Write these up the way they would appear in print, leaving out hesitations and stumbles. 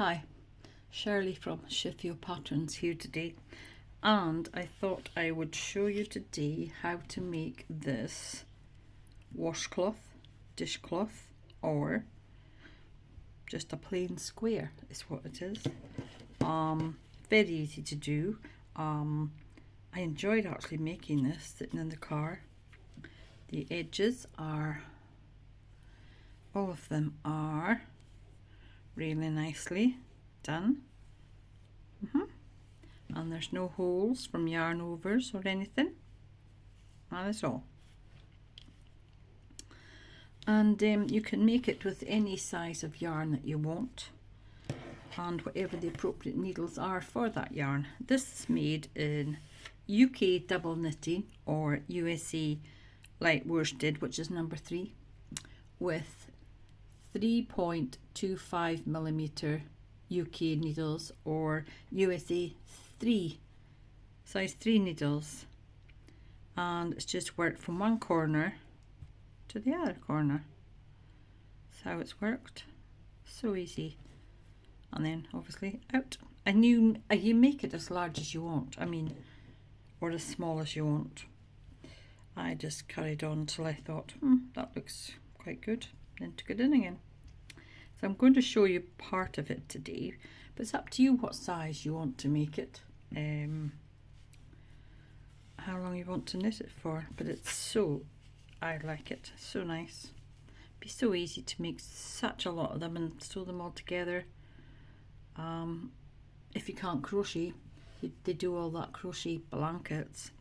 Hi, Shirley from ShiFio Patterns here today, and I thought I would show you today how to make this washcloth, dishcloth, or just a plain square is what it is. Very easy to do. I enjoyed actually making this sitting in the car. The edges are, all of them are really nicely done. And there's no holes from yarn overs or anything. That is all. And you can make it with any size of yarn that you want and whatever the appropriate needles are for that yarn. This is made in UK double knitting or USA light worsted, which is number 3, with 3.25 millimeter UK needles or USA size 3 needles, and it's just worked from one corner to the other corner. That's how it's worked. So easy. And then obviously out. And you make it as large as you want, or as small as you want. I just carried on till I thought, that looks quite good, then took it in again. So I'm going to show you part of it today, but it's up to you what size you want to make it, how long you want to knit it for. But I like it, so nice. Be so easy to make such a lot of them and sew them all together. If you can't crochet, they do all that crochet blankets,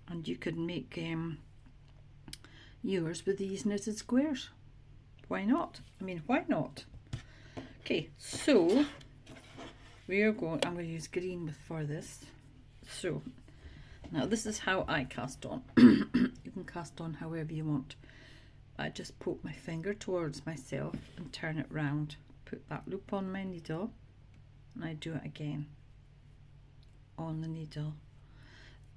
and you could make yours with these knitted squares. Why not? Why not? Okay, so I'm going to use green for this. So now this is how I cast on. You can cast on however you want. I just poke my finger towards myself and turn it round, put that loop on my needle, and I do it again on the needle.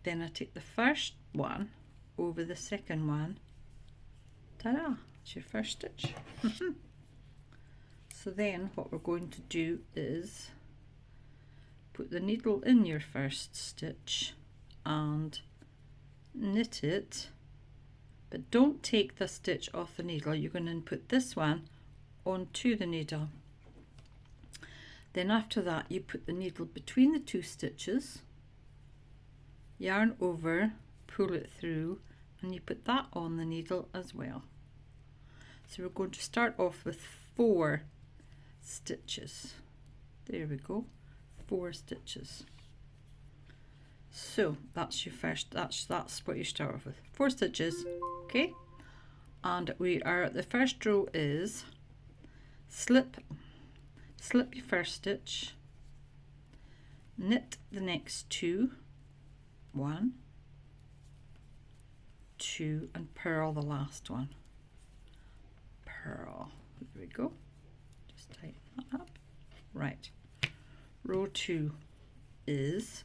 Then I take the first one over the second one. Ta-da! It's your first stitch. So then what we're going to do is put the needle in your first stitch and knit it, but don't take the stitch off the needle. You're going to put this one onto the needle. Then after that you put the needle between the 2 stitches, yarn over, pull it through, and you put that on the needle as well. So we're going to start off with 4 stitches. There we go, 4 stitches. So that's your first, that's what you start off with, 4 stitches. Okay, and we are at the first row is slip your first stitch, knit the next 2, 1, 2, and purl the last one. Purl. There we go. Just tighten that up. Right. Row 2 is,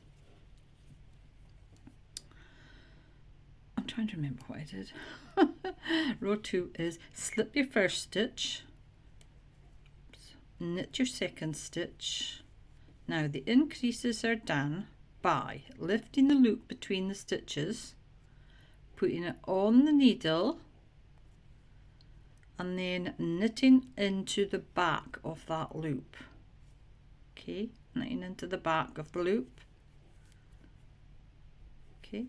I'm trying to remember what I did. Row 2 is slip your first stitch, knit your second stitch. Now the increases are done by lifting the loop between the stitches, putting it on the needle, and then knitting into the back of that loop. Okay, knitting into the back of the loop. Okay,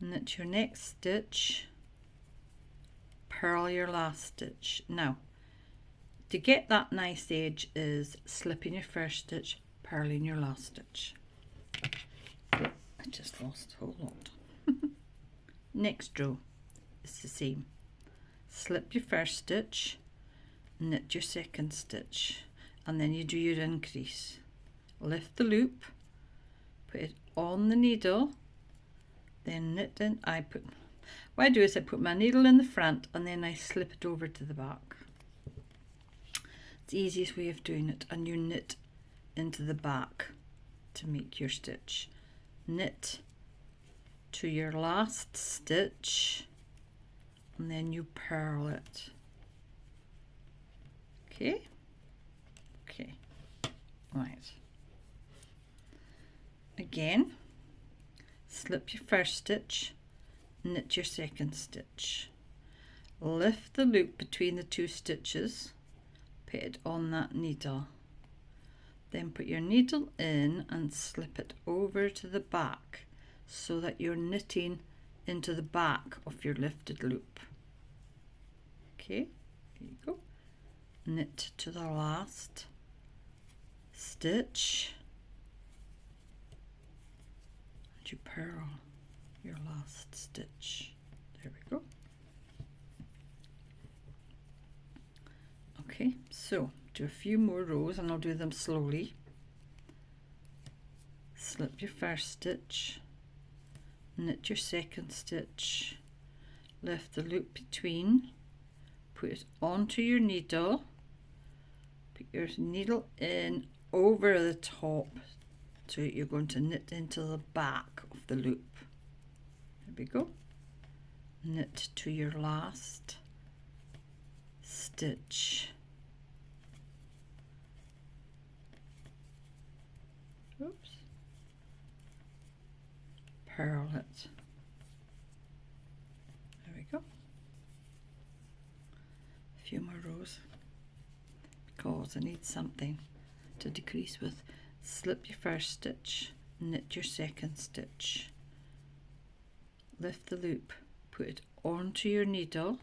knit your next stitch, purl your last stitch. Now to get that nice edge is slipping your first stitch, purling your last stitch. I just lost, hold on. Next row is the same. Slip your first stitch, knit your second stitch, and then you do your increase. Lift the loop, put it on the needle, then knit in. What I do is I put my needle in the front and then I slip it over to the back. It's the easiest way of doing it, and you knit into the back to make your stitch. Knit to your last stitch and then you purl it. Okay, Okay, right. Again, slip your first stitch, knit your second stitch. Lift the loop between the two stitches, put it on that needle. Then put your needle in and slip it over to the back so that you're knitting into the back of your lifted loop. Okay, here you go. Knit to the last stitch and you purl your last stitch. There we go. Okay, so do a few more rows and I'll do them slowly. Slip your first stitch, knit your second stitch, lift the loop between, put it onto your needle, put your needle in over the top, so you're going to knit into the back of the loop. There we go. Knit to your last stitch. Oops. Purl it. There we go. A few more rows because I need something to decrease with. Slip your first stitch, knit your second stitch, lift the loop, put it onto your needle,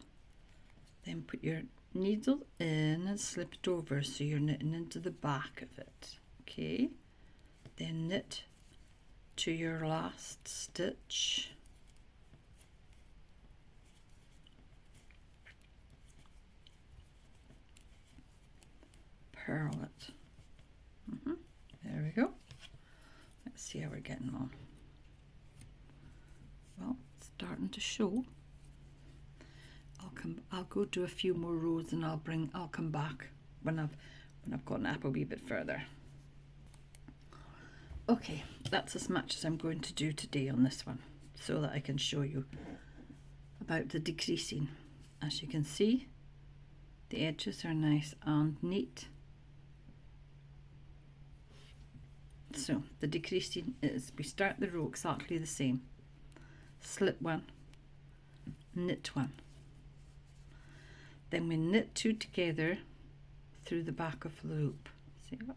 then put your needle in and slip it over so you're knitting into the back of it. Okay, then knit to your last stitch, purl it. There we go. Let's see how we're getting on. Well, it's starting to show. I'll go do a few more rows and I'll come back when I've gotten up a wee bit further. Okay, that's as much as I'm going to do today on this one, so that I can show you about the decreasing. As you can see, the edges are nice and neat. So the decreasing is, we start the row exactly the same. Slip one, knit one. Then we knit two together through the back of the loop. See that?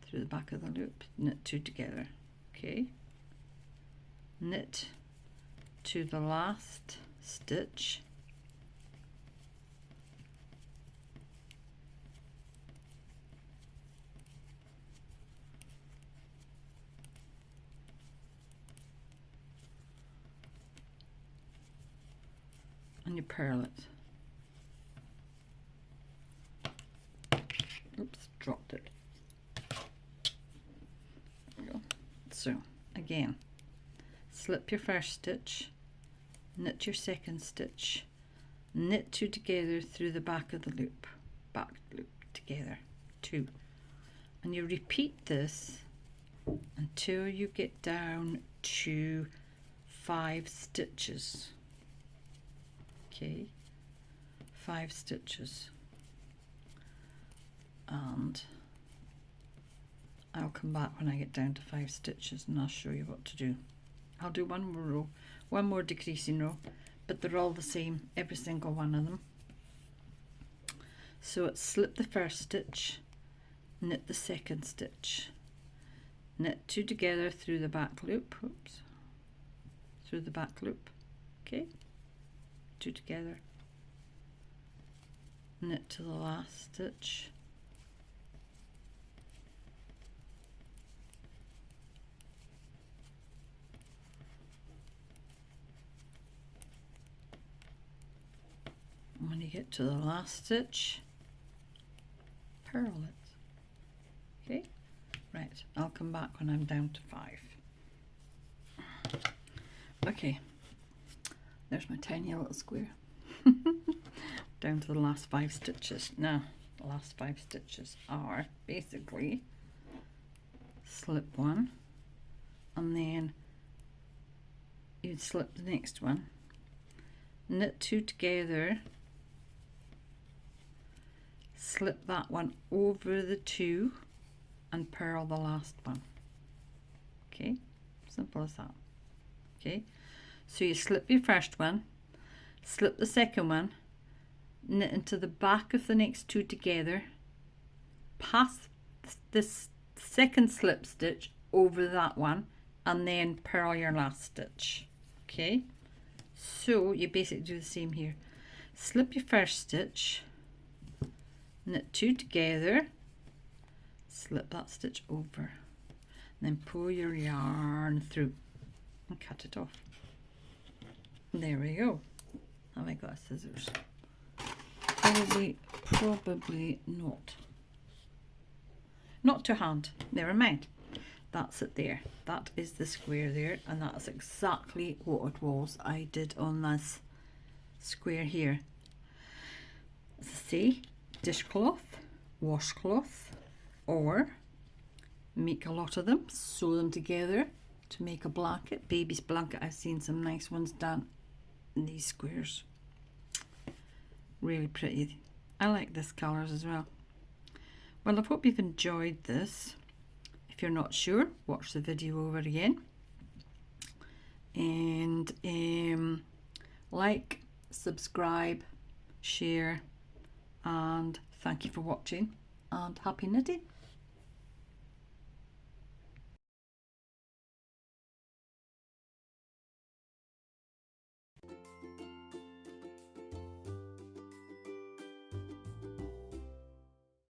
Through the back of the loop, knit two together. Okay. Knit to the last stitch. And you purl it. Oops, dropped it. There we go. So again, slip your first stitch, knit your second stitch, knit two together through the back of the loop, back loop together, two, and you repeat this until you get down to 5 stitches. Okay, 5 stitches, and I'll come back when I get down to 5 stitches and I'll show you what to do. I'll do one more row, one more decreasing row, but they're all the same, every single one of them. So it's slip the first stitch, knit the second stitch, knit two together through the back loop, oops, through the back loop, okay, two together, knit to the last stitch, and when you get to the last stitch, purl it. Okay, right, I'll come back when I'm down to 5. Okay, there's my tiny little square. Down to the last 5 stitches. Now, the last 5 stitches are basically slip one, and then you'd slip the next one, knit two together, slip that one over the two and purl the last one. Okay, simple as that. Okay, so you slip your first one, slip the second one, knit into the back of the next two together, pass this second slip stitch over that one, and then purl your last stitch. Okay, so you basically do the same here. Slip your first stitch, knit two together, slip that stitch over, then pull your yarn through and cut it off. There we go. Have I got scissors? Probably not. Not to hand. Never mind. That's it there. That is the square there, and that's exactly what it was I did on this square here. As I say, dishcloth, washcloth, or make a lot of them, sew them together to make a blanket, baby's blanket. I've seen some nice ones done in these squares. Really pretty. I like this colours as well. Well, I hope you've enjoyed this. If you're not sure, watch the video over again. And like, subscribe, share, and thank you for watching, and happy knitting.